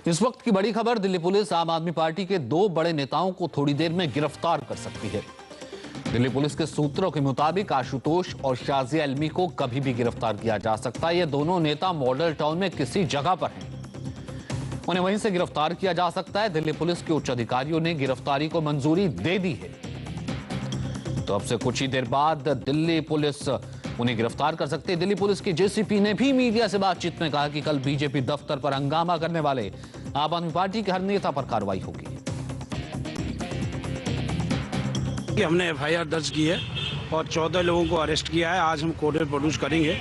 इस वक्त की बड़ी खबर, दिल्ली पुलिस आम आदमी पार्टी के दो बड़े नेताओं को थोड़ी देर में गिरफ्तार कर सकती है। दिल्ली पुलिस के सूत्रों के मुताबिक आशुतोष और शाजिया इल्मी को कभी भी गिरफ्तार किया जा सकता है। ये दोनों नेता मॉडल टाउन में किसी जगह पर हैं, उन्हें वहीं से गिरफ्तार किया जा सकता है। दिल्ली पुलिस के उच्च अधिकारियों ने गिरफ्तारी को मंजूरी दे दी है, तो अब से कुछ ही देर बाद दिल्ली पुलिस उन्हें गिरफ्तार कर सकती है। दिल्ली पुलिस की जेसीपी ने भी मीडिया से बातचीत में कहा कि कल बीजेपी दफ्तर पर हंगामा करने वाले आम आदमी पार्टी के हर नेता पर कार्रवाई होगी। हमने एफआईआर दर्ज की है और 14 लोगों को अरेस्ट किया है। आज हम कोर्ट में प्रोड्यूस करेंगे।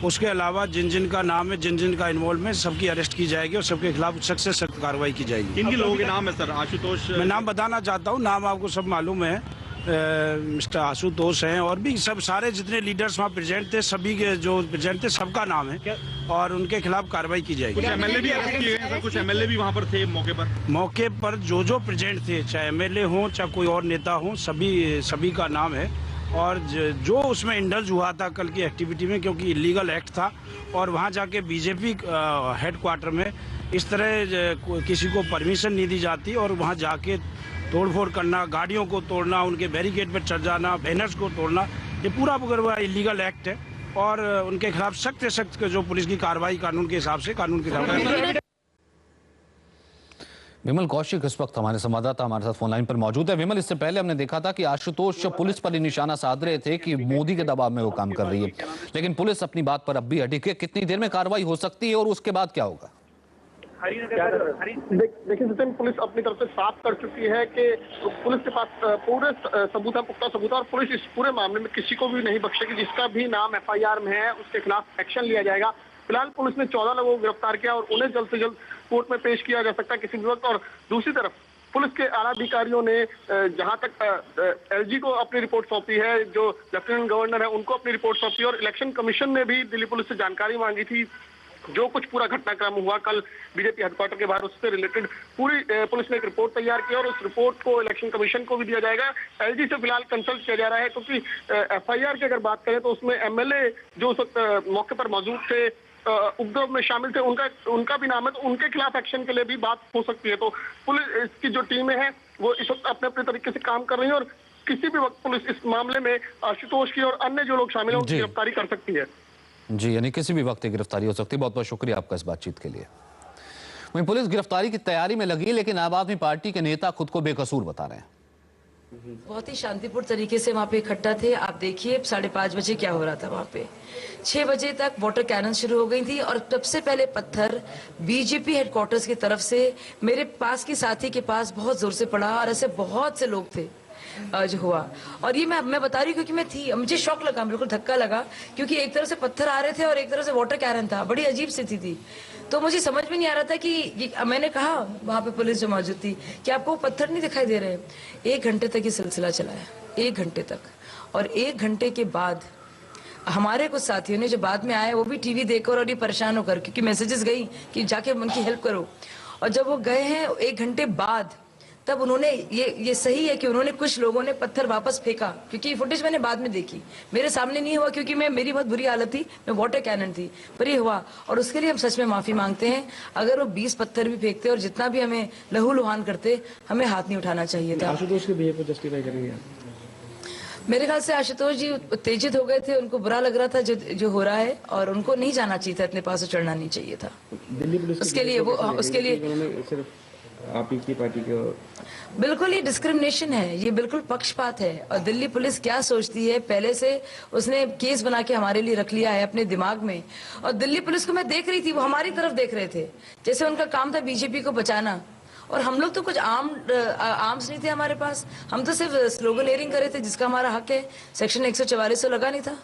उसके अलावा जिन जिन का नाम है, जिन जिन का इन्वॉल्वमेंट, सबकी अरेस्ट की जाएगी और सबके खिलाफ सख्त से सख्त कार्रवाई की जाएगी। किन लोगों के नाम है सर? आशुतोष, मैं नाम बताना चाहता हूँ, नाम आपको सब मालूम है। मिस्टर आशुतोष हैं और भी सब सारे जितने लीडर्स वहाँ प्रेजेंट थे, सभी के जो प्रेजेंट थे सबका नाम है और उनके खिलाफ कार्रवाई की जाएगी। कुछ एमएलए भी अरेस्ट किए गए सर, कुछ एमएलए भी वहाँ पर थे मौके पर जो प्रेजेंट थे, चाहे एमएलए हो चाहे कोई और नेता हो, सभी का नाम है। और जो उसमें इंडल्ज हुआ था कल की एक्टिविटी में, क्योंकि इलीगल एक्ट था और वहाँ जाके बीजेपी हेडक्वार्टर में इस तरह किसी को परमिशन नहीं दी जाती और वहाँ जाके तोड़फोड़ करना, गाड़ियों को तोड़ना, उनके बैरिकेड पर चढ़ जाना, बैनर्स को तोड़ना, ये पूरा पूरा इलीगल एक्ट है और उनके खिलाफ सख्त से सख्त जो पुलिस की कार्रवाई कानून के हिसाब से विमल कौशिक इस वक्त हमारे संवाददाता हमारे साथ फोन लाइन पर मौजूद है। विमल, इससे पहले हमने देखा था कि आशुतोष पुलिस पर ही निशाना साध रहे थे कि मोदी के दबाव में वो काम कर रही है, लेकिन पुलिस अपनी बात पर अब भी अडिग है। कितनी देर में कार्रवाई हो सकती है और उसके बाद क्या होगा? देखिए सचिन, पुलिस अपनी तरफ से साफ कर चुकी है कि पुलिस के पास पूरे सबूत है, पुख्ता सबूत है और पुलिस इस पूरे मामले में किसी को भी नहीं बख्शेगी। जिसका भी नाम एफआईआर में है उसके खिलाफ एक्शन लिया जाएगा। फिलहाल पुलिस ने 14 लोगों को गिरफ्तार किया और उन्हें जल्द से जल्द कोर्ट में पेश किया जा सकता है किसी भी वक्त। और दूसरी तरफ पुलिस के आला अधिकारियों ने जहां तक एलजी को अपनी रिपोर्ट सौंपी है, जो लेफ्टिनेंट गवर्नर है उनको अपनी रिपोर्ट सौंपी और इलेक्शन कमीशन ने भी दिल्ली पुलिस से जानकारी मांगी थी जो कुछ पूरा घटनाक्रम हुआ कल बीजेपी हेडक्वार्टर के बाहर, उससे रिलेटेड पूरी पुलिस ने एक रिपोर्ट तैयार की और उस रिपोर्ट को इलेक्शन कमीशन को भी दिया जाएगा। एलजी से फिलहाल कंसल्ट किया जा रहा है, क्योंकि एफआईआर की अगर बात करें तो उसमें एमएलए जो उस वक्त मौके पर मौजूद थे, उपद्रव में शामिल थे, उनका भी नाम है, तो उनके खिलाफ एक्शन के लिए भी बात हो सकती है। तो पुलिस की जो टीमें हैं वो इस वक्त अपने अपने तरीके से काम कर रही है और किसी भी वक्त पुलिस इस मामले में आशुतोष की और अन्य जो लोग शामिल हैं उनकी गिरफ्तारी कर सकती है। जी, यानी किसी भी वक्त गिरफ्तारी हो सकती है। बहुत बहुत शुक्रिया आपका इस बातचीत के लिए। वहीं पुलिस गिरफ्तारी की तैयारी में लगी, लेकिन आम आदमी पार्टी के नेता खुद को बेकसूर बता रहे हैं। बहुत ही शांतिपूर्ण तरीके से वहाँ पे इकट्ठा थे। आप देखिए 5:30 बजे क्या हो रहा था वहाँ पे। 6 बजे तक वाटर कैनन शुरू हो गई थी और सबसे पहले पत्थर बीजेपी हेडक्वार्टर्स की तरफ से मेरे पास की साथी के पास बहुत जोर से पड़ा और ऐसे बहुत से लोग थे जो हुआ। और ये मैं बता रही हूँ क्योंकि मैं थी, मुझे शौक लगा, बिल्कुल धक्का लगा, क्योंकि एक तरफ से पत्थर आ रहे थे और एक तरफ से वाटर कैनन था। बड़ी अजीब स्थिति थी, तो मुझे समझ में नहीं आ रहा था कि मैंने कहा वहाँ पे पुलिस जो मौजूद थी कि आपको पत्थर नहीं दिखाई दे रहे। 1 घंटे तक ये सिलसिला चला है, 1 घंटे तक। और 1 घंटे के बाद हमारे कुछ साथियों ने जो बाद में आए वो भी टीवी देखकर और ये परेशान होकर, क्योंकि मैसेजेस गई कि जाके उनकी हेल्प करो। और जब वो गए हैं 1 घंटे बाद, तब उन्होंने ये सही है कि उन्होंने कुछ लोगों ने पत्थर वापस फेंका, क्योंकि फुटेज मैंने बाद में देखी, मेरे सामने नहीं हुआ क्योंकि मेरी बहुत बुरी हालत थी, मैं वाटर कैनन थी, पर ये हुआ। और उसके लिए हम सच में माफी मांगते हैं। अगर वो 20 पत्थर भी फेंकते और जितना भी हमें लहू लुहान करते, हमें हाथ नहीं उठाना चाहिए था। आशुतोष के बिहेवियर को जस्टिफाई करेंगे? मेरे ख्याल से आशुतोष जी उत्तेजित हो गए थे, उनको बुरा लग रहा था जो हो रहा है और उनको नहीं जाना चाहिए था, इतने पास चढ़ना नहीं चाहिए था। दिल्ली पुलिस उसके लिए आप ही की पार्टी के बिल्कुल ये डिस्क्रिमिनेशन है, ये बिल्कुल पक्षपात है। और दिल्ली पुलिस क्या सोचती है, पहले से उसने केस बना के हमारे लिए रख लिया है अपने दिमाग में। और दिल्ली पुलिस को मैं देख रही थी, वो हमारी तरफ देख रहे थे, जैसे उनका काम था बीजेपी को बचाना। और हम लोग तो कुछ आर्म्स नहीं थे हमारे पास, हम तो सिर्फ स्लोगन एयरिंग करे थे, जिसका हमारा हक है। सेक्शन 144 लगा नहीं था।